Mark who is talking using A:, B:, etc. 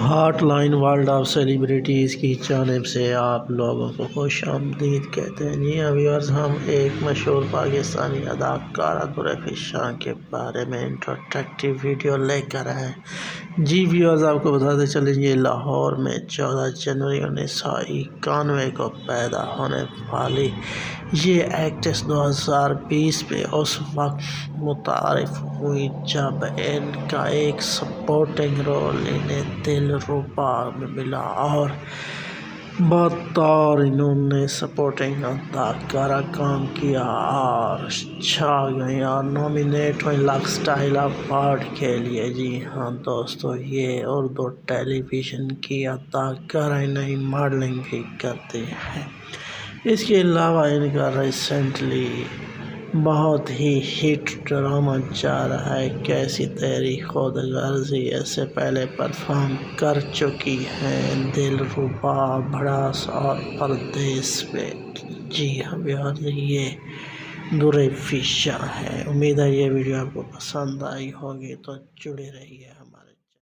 A: Hot line world of celebrities کی جانب سے آپ لوگوں کو خوش آمدید کہتے ہیں۔ جی ہاں ویورز، ہم ایک مشہور پاکستانی اداکارہ دریافت شاہ کے بارے میں انٹروڈکٹیو ویڈیو لے کر آئے ہیں۔ جی ویورز، آپ کو بتاتے چلیں یہ لاہور میں 14 جنوری 1991 کو پیدا ہونے والی یہ ایکٹریس 2020 میں اس وقت متعارف ہوئی جب ان کا ایک سپورٹنگ رول انہیں دلربا میں ملا اور بطور انہوں نے سپورٹنگ اداکارہ کام کیا اور چھا گئی اور نامینیٹ ہوئی لکس اسٹائل ایوارڈ کے لیے۔ جی ہاں دوستو، یہ اردو ٹیلی ویژن کی اداکارہ نہیں ماڈلنگ بھی کرتی ہیں۔ اس کے علاوہ ان کا ریسنٹلی بہت ہی ہٹ ڈرامہ جا رہا ہے کیسی تیری خود غرضی، اس سے پہلے پرفارم کر چکی ہیں دلربا، بھڑاس اور پردیس میں۔ جی ہاں ویورز، یہ دریافت شاہ ہے۔ امید ہے یہ ویڈیو آپ کو پسند آئی ہوگی، تو جڑے رہیے ہمارے